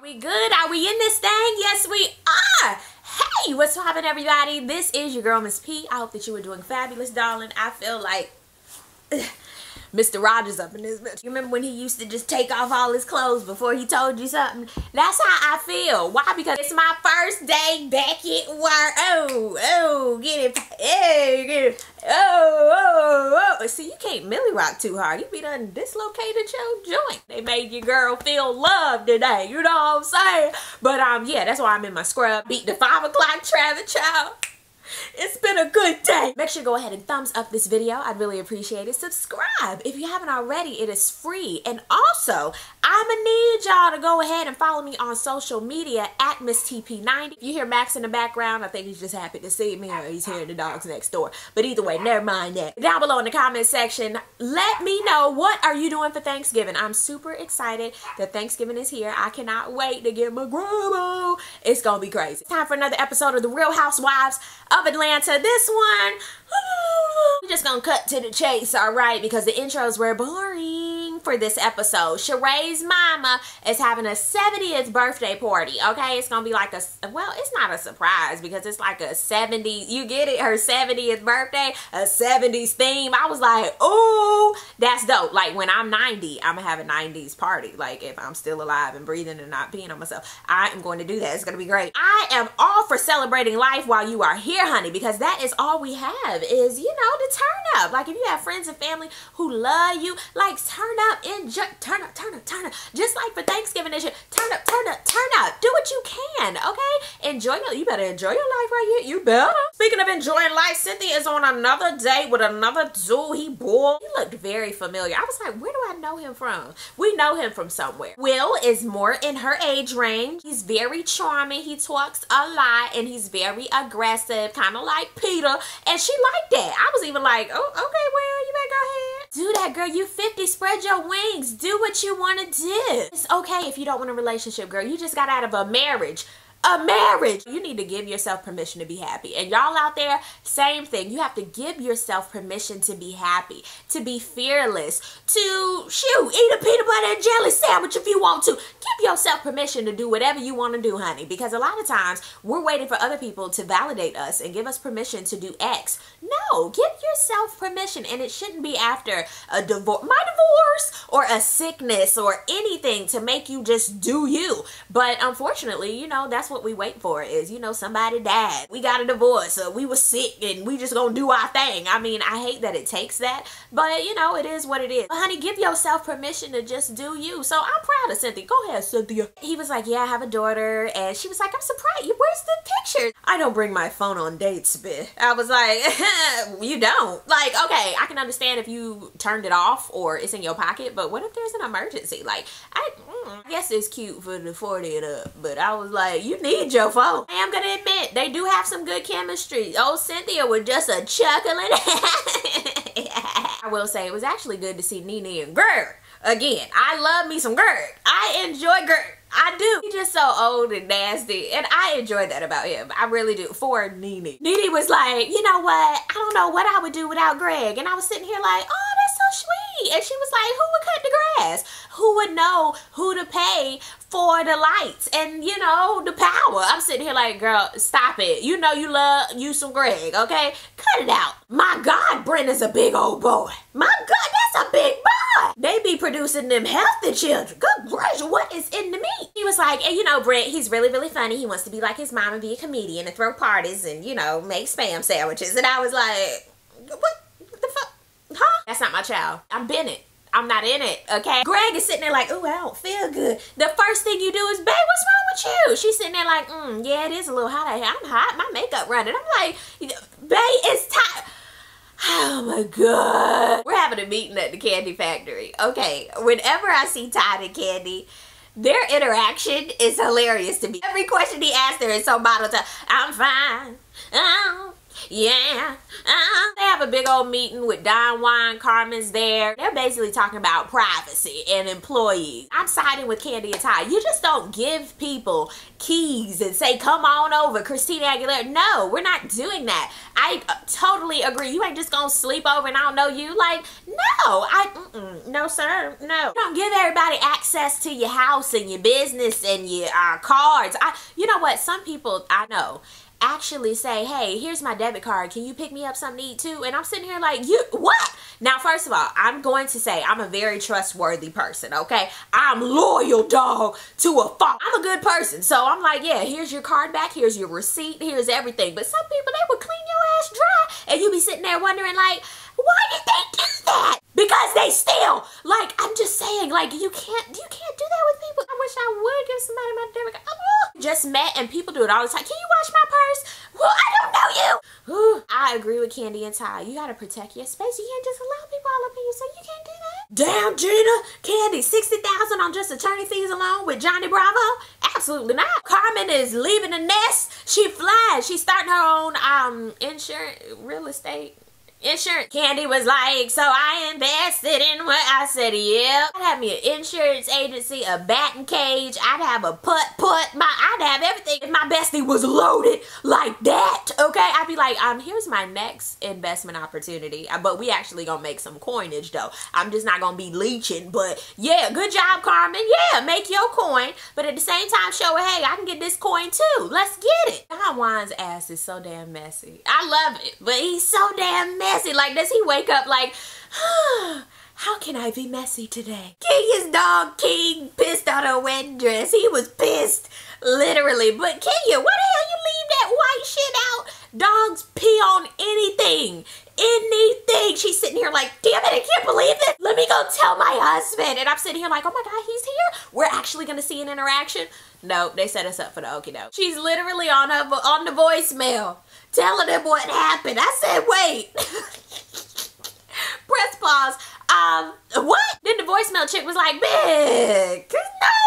We good? Are we in this thing? Yes, we are. Hey, what's poppin', everybody? This is your girl, Miss P. I hope that you are doing fabulous, darling. I feel like Mr. Rogers up in this bitch. You remember when he used to just take off all his clothes before he told you something? That's how I feel. Why? Because it's my first day back at work. Oh, get it. Hey, get it. Oh. See, you can't Millie rock too hard. You be done dislocated your joint. They made your girl feel loved today. You know what I'm saying? But yeah, that's why I'm in my scrub. Beat the 5 o'clock traffic, child. It's been a good day. Make sure to go ahead and thumbs up this video. I'd really appreciate it. Subscribe if you haven't already. It is free. And also, I'ma need y'all to go ahead and follow me on social media at MissTP90. If you hear Max in the background, I think he's just happy to see me, or he's hearing the dogs next door. But either way, never mind that. Down below in the comment section, let me know, what are you doing for Thanksgiving? I'm super excited that Thanksgiving is here. I cannot wait to get my grub on. It's gonna be crazy. It's time for another episode of The Real Housewives of Atlanta. This one, we're just gonna cut to the chase, alright? Because the intros were boring for this episode. Sheree's mama is having a 70th birthday party, okay? It's gonna be like well, it's not a surprise because it's like a 70s, you get it? Her 70th birthday, a 70s theme. I was like, oh, that's dope. Like, when I'm 90, I'm gonna have a 90s party. Like, if I'm still alive and breathing and not peeing on myself, I am going to do that. It's gonna be great. I am all for celebrating life while you are here, honey, because that is all we have is, you know, to turn up. Like, if you have friends and family who love you, like, turn up, enjoy, turn up. Just like for Thanksgiving this year, turn up. Do what you can, okay? Enjoy you better enjoy your life right here. You better. Speaking of enjoying life, Cynthia is on another date with another dude. He looked very familiar. I was like, where do I know him from? We know him from somewhere. Will is more in her age range. He's very charming. He talks a lot and he's very aggressive, kind of like Peter, and she liked that. I was even like, oh, okay, well, you better go ahead. Do that, girl. You 50, spread your wings. Do what you want to do. It's okay if you don't want a relationship, girl. You just got out of a marriage. You need to give yourself permission to be happy. And y'all out there, same thing. You have to give yourself permission to be happy, to be fearless, to eat a peanut butter and jelly sandwich if you want to. Give yourself permission to do whatever you want to do, honey, because a lot of times we're waiting for other people to validate us and give us permission to do X. No, give yourself permission, and it shouldn't be after my divorce or a sickness or anything to make you just do you. But unfortunately, you know, that's what we wait for is, you know, somebody died, we got a divorce, or we were sick and we just gonna do our thing. I mean, I hate that it takes that, but you know, it is what it is. But honey, give yourself permission to just do you. So I'm proud of Cynthia. Go ahead, Cynthia. He was like, yeah, I have a daughter, and she was like, I'm surprised. Where's the picture? I don't bring my phone on dates, bitch. I was like, you don't. Like, okay, I can understand if you turned it off or it's in your pocket, but what if there's an emergency? Like, I guess it's cute for the 40 and up, but I was like, you need your phone. I am gonna admit, they do have some good chemistry. Oh, Cynthia was just a chuckling. I will say, it was actually good to see Nene and Gregg again. I love me some Gregg. I enjoy Gregg. I do. He's just so old and nasty, and I enjoy that about him. I really do. For Nene. Nene was like, you know what? I don't know what I would do without Gregg. And I was sitting here like, oh, that's so sweet. And she was like, who would cut the grass? Who would know who to pay for the lights and, you know, the power? I'm sitting here like, girl, stop it. You know you love you some Gregg, okay? Cut it out. My God, Brenda's a big old boy. My God, that's a big boy. They be producing them healthy children. Good gracious, what is in the meat? He was like, and you know, Brent, he's really, really funny. He wants to be like his mom and be a comedian and throw parties and, you know, make spam sandwiches. And I was like, what the fuck? Huh? That's not my child. I'm Bennett. I'm not in it, okay? Gregg is sitting there like, oh, I don't feel good. The first thing you do is, babe, what's wrong with you? She's sitting there like, yeah, it is a little hot out here. I'm hot. My makeup running. I'm like, babe, it's time. Oh my God. We're having a meeting at the candy factory. Okay, whenever I see Todd and Candy, their interaction is hilarious to me. Every question he asks her is so bottled up. I'm fine. Oh, Yeah. They have a big old meeting with Don Juan, Carmen's there. They're basically talking about privacy and employees. I'm siding with Candy and Ty. You just don't give people keys and say, come on over, Christina Aguilera. No, we're not doing that. I totally agree. You ain't just gonna sleep over and I don't know you. Like, no, no, sir, no. Don't give everybody access to your house and your business and your cards. You know what? Some people I know actually say, hey, here's my debit card. Can you pick me up something to eat too? And I'm sitting here like, you, what? Now, first of all, I'm going to say I'm a very trustworthy person, okay? I'm loyal, dog, to a fault. I'm a good person. So I'm like, yeah, here's your card back. Here's your receipt. Here's everything. But some people, they would clean your ass dry. And you be sitting there wondering like, why did they do that? Because they steal. Like, I'm just saying, like, you can't do that with people. I wish I would give somebody my debit card. Just met and people do it all the time. Can you watch my purse? Well, I don't know you. Ooh, I agree with Candy and Ty. You gotta protect your space. You can't just allow people all up in you, so you can't do that. Damn, Gina. Candy, $60,000 on just attorney fees alone with Johnny Bravo? Absolutely not. Carmen is leaving the nest. She flies. She's starting her own insurance, real estate. Insurance. Candy was like, so I invested in what? I said, yeah. I'd have me an insurance agency, a batting cage. I'd have a I'd have everything. If my bestie was loaded like that, okay? I'd be like, here's my next investment opportunity. But we actually gonna make some coinage though. I'm just not gonna be leeching. But yeah, good job, Carmen. Yeah, make your coin. But at the same time, show her, hey, I can get this coin too. Let's get it. Don Juan's ass is so damn messy. I love it, but he's so damn messy. Like, does he wake up like, how can I be messy today? Kenya's dog King pissed on her wedding dress. He was pissed, literally. But Kenya, why the hell you leave that white shit out? Dogs pee on anything. Anything. She's sitting here like, damn it, I can't believe it. Let me go tell my husband. And I'm sitting here like, oh my God, he's here. We're actually going to see an interaction. No, they set us up for the okie doke. She's literally on the voicemail telling him what happened. I said, wait. Press pause. What? Then the voicemail chick was like, big.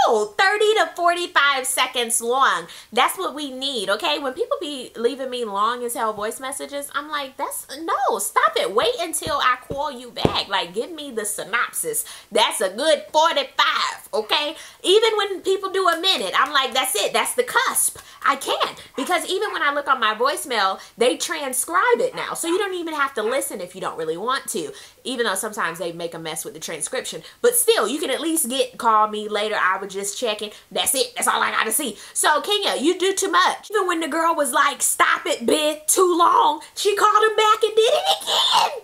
No, 30 to 45 seconds long. That's what we need, okay? When people be leaving me long as hell voice messages, I'm like, no, stop it. Wait until I call you back. Like, give me the synopsis. That's a good 45, okay? Even when people do a minute, I'm like, that's it. That's the cusp. I can't. Because even when I look on my voicemail, they transcribe it now. So you don't even have to listen if you don't really want to. Even though sometimes they make a mess with the transcription. But still, you can at least call me later. I was just checking. That's it. That's all I gotta see. So, Kenya, you do too much. Even when the girl was like, stop it, bitch, too long, she called him back and did it again.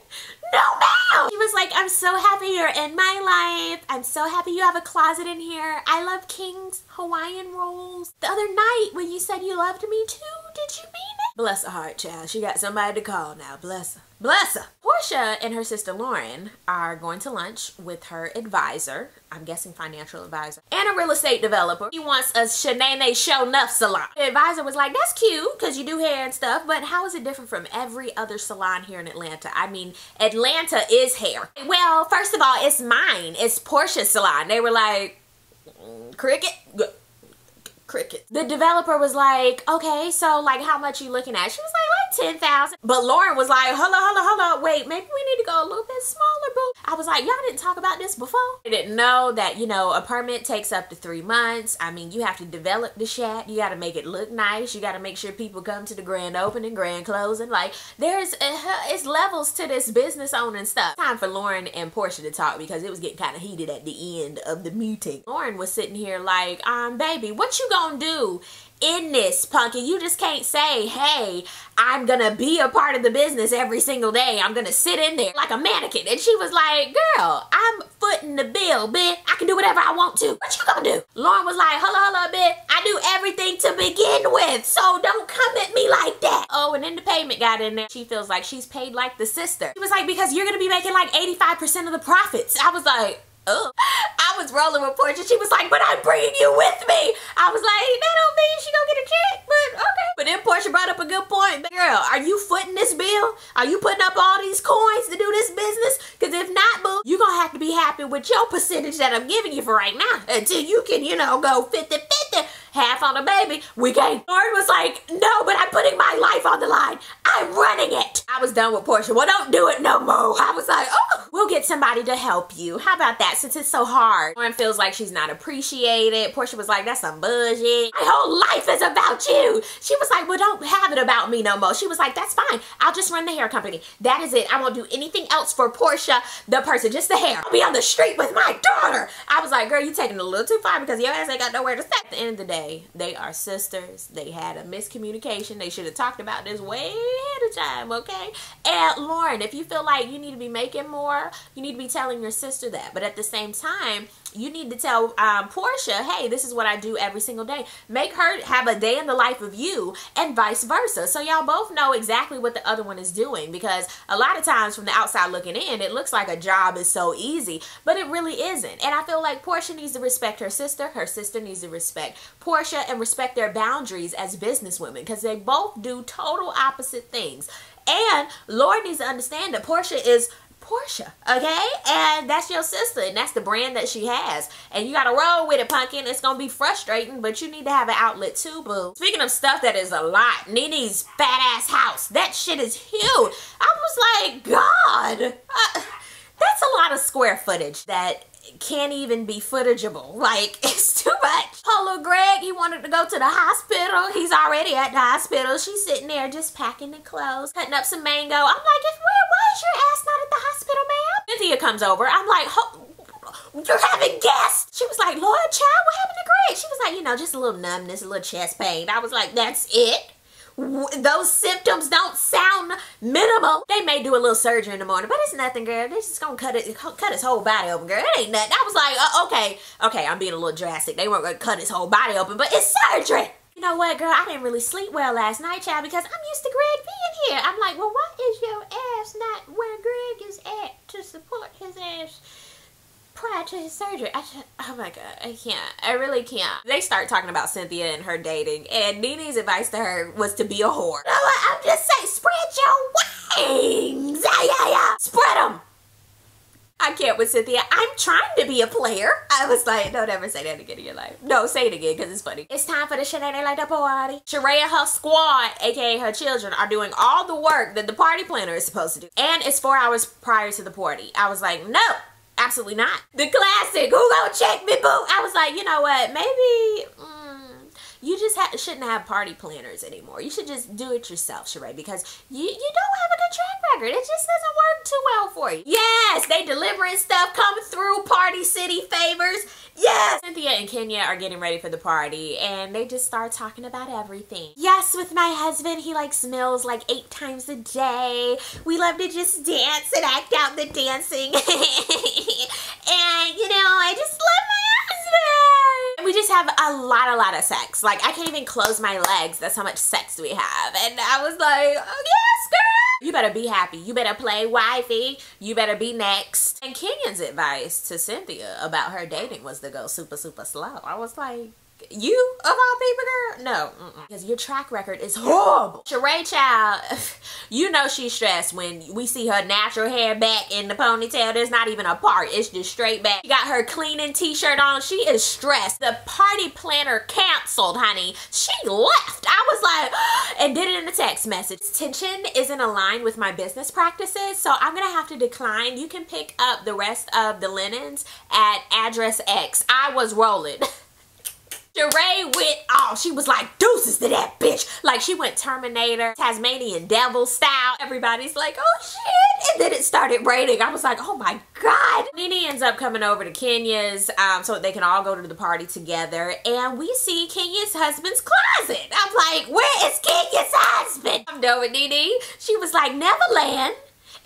No, ma'am. She was like, I'm so happy you're in my life. I'm so happy you have a closet in here. I love King's Hawaiian rolls. The other night when you said you loved me too, did you mean it? Bless her heart, child. She got somebody to call now. Bless her. Bless her. Porsha and her sister Lauren are going to lunch with her advisor, I'm guessing financial advisor, and a real estate developer. He wants a Shanae Show Nuff salon. The advisor was like, that's cute because you do hair and stuff, but how is it different from every other salon here in Atlanta? I mean, Atlanta is hair. Well, first of all, it's mine. It's Porsha's salon. They were like, cricket? Cricket. The developer was like, okay, so like how much you looking at? She was like 10,000. But Lauren was like, hold on, wait, maybe we need to go a little bit smaller, boo. I was like, y'all didn't talk about this before? I didn't know that, you know, a permit takes up to 3 months. I mean, you have to develop the shack. You got to make it look nice. You got to make sure people come to the grand opening, grand closing. Like, it's levels to this business owning stuff. Time for Lauren and Porsha to talk because it was getting kind of heated at the end of the meeting. Lauren was sitting here like, baby, what you gonna do in this, Punky? You just can't say, hey, I'm gonna be a part of the business every single day. I'm gonna sit in there like a mannequin. And she was like, girl, I'm footing the bill, bitch. I can do whatever I want to. What you gonna do? Lauren was like, hold up, bitch. I do everything to begin with, so don't come at me like that. Oh, and then the payment got in there. She feels like she's paid like the sister. She was like, because you're gonna be making like 85% of the profits. I was like, oh. I was rolling with Porsha. She was like, but I'm bringing you with me. I was like, that don't mean she gonna get a check, but okay. But then Porsha brought up a good point. Girl, are you footing this bill? Are you putting up all these coins to do this business? Because if not, boo, you're gonna have to be happy with your percentage that I'm giving you for right now until you can, you know, go 50-50. Half on a baby, we can't. Lauren was like, no, but I'm putting my life on the line. I'm running it. I was done with Porsha. Well, don't do it no more. I was like, oh, we'll get somebody to help you. How about that, since it's so hard? Lauren feels like she's not appreciated. Porsha was like, that's some bullshit. My whole life is about you. She was like, well, don't have it about me no more. She was like, that's fine. I'll just run the hair company. That is it. I won't do anything else for Porsha, the person, just the hair. I'll be on the street with my daughter. I was like, girl, you taking it a little too far because your ass ain't got nowhere to stay. At the end of the day, they are sisters. They had a miscommunication. They should have talked about this way ahead of time, okay? And Lauren, if you feel like you need to be making more, you need to be telling your sister that. But at the same time, you need to tell Porsha, hey, this is what I do every single day. Make her have a day in the life of you and vice versa. So y'all both know exactly what the other one is doing, because a lot of times from the outside looking in, it looks like a job is so easy, but it really isn't. And I feel like Porsha needs to respect her sister needs to respect Porsha and respect their boundaries as businesswomen, because they both do total opposite things. And Lauren needs to understand that Porsha is Porsha, okay? And that's your sister, and that's the brand that she has. And you gotta roll with it, pumpkin. It's gonna be frustrating, but you need to have an outlet too, boo. Speaking of stuff that is a lot, Nene's fat ass house. That shit is huge. I was like, God, that's a lot of square footage that can't even be footageable. Like, it's too much. Hello, Gregg, he wanted to go to the hospital. He's already at the hospital. She's sitting there just packing the clothes, cutting up some mango. I'm like, why is your ass not at the hospital, ma'am? Cynthia comes over. I'm like, you're having guests. She was like, Lord, child, what happened to Gregg? She was like, you know, just a little numbness, a little chest pain. I was like, that's it? Those symptoms don't sound minimal. They may do a little surgery in the morning, but it's nothing, girl. They're just gonna cut his whole body open, girl. It ain't nothing. I was like, okay, I'm being a little drastic. They weren't gonna cut his whole body open, but it's surgery. You know what, girl? I didn't really sleep well last night, child, because I'm used to Gregg being here. I'm like, well, why is your ass not where Gregg is at to support his ass prior to his surgery? Oh my God, I can't. I really can't. They start talking about Cynthia and her dating, and Nene's advice to her was to be a whore. You know what? I'm just saying, spread your wings. Yeah. Spread them. I can't with Cynthia. I'm trying to be a player. I was like, don't ever say that again in your life. No, say it again because it's funny. It's time for the Shenanigans like the party. Sheree and her squad, aka her children, are doing all the work that the party planner is supposed to do. And it's 4 hours prior to the party. I was like, no. Absolutely not. The classic, who gonna check me, boo? I was like, you know what, maybe you just shouldn't have party planners anymore. You should just do it yourself, Sheree, because you don't have a good track record. It just doesn't work too well for you. Yes, they delivering stuff, coming through, Party City favors. Yes. Cynthia and Kenya are getting ready for the party, and they just start talking about everything. Yes, with my husband, he like smells like 8 times a day. We love to just dance and act out the dancing. And, you know, I just love my husband. We just have a lot of sex. Like, I can't even close my legs. That's how much sex we have. And I was like, oh, yes, girl. You better be happy. You better play wifey. You better be next. And Kenya's advice to Cynthia about her dating was to go super slow. I was like, you of all people, girl? No, because your track record is horrible. Sheree, child, you know she's stressed when we see her natural hair back in the ponytail. There's not even a part. It's just straight back. She got her cleaning t-shirt on. She is stressed. The party planner canceled, honey. She left. I was like, and did it in a text message. Tension isn't aligned with my business practices, so I'm gonna have to decline. You can pick up the rest of the linens at address X. I was rolling. Sheree went off. She was like, deuces to that bitch. Like, she went Terminator, Tasmanian Devil style. Everybody's like, oh shit. And then it started raining. I was like, oh my God. Nene ends up coming over to Kenya's so they can all go to the party together. And we see Kenya's husband's closet. I'm like, where is Kenya's husband? I'm done with Nene. She was like, Neverland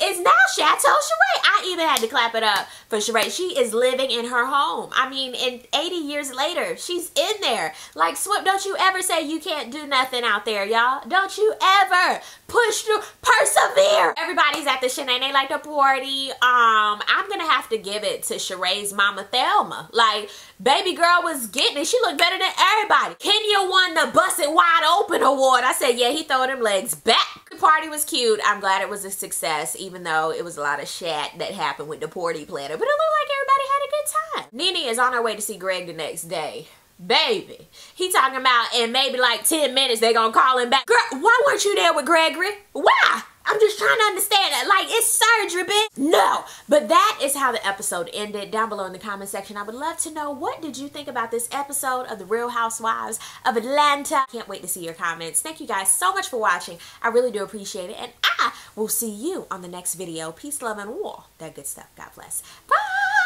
is now Chateau Sheree. I even had to clap it up for Sheree. She is living in her home. I mean, and 80 years later, she's in there. Like, Swip, don't you ever say you can't do nothing out there, y'all. Don't you ever push through, persevere. Everybody's at the Shenanigans like the party. I'm gonna have to give it to Sheree's mama Thelma. Like, baby girl was getting it. She looked better than everybody. Kenya won the Bust It Wide Open award. I said, yeah, he throwing them legs back. The party was cute. I'm glad it was a success, even though it was a lot of shat that happened with the party planner. But it looked like everybody had a good time. Nene is on her way to see Gregg the next day. Baby, he talking about in maybe like 10 minutes they gonna call him back. Girl, why weren't you there with Gregory? Why? I'm just trying to understand it. Like, it's surgery, bitch. No. But that is how the episode ended. Down below in the comment section, I would love to know, what did you think about this episode of The Real Housewives of Atlanta? Can't wait to see your comments. Thank you guys so much for watching. I really do appreciate it. And I will see you on the next video. Peace, love, and war. That good stuff. God bless. Bye.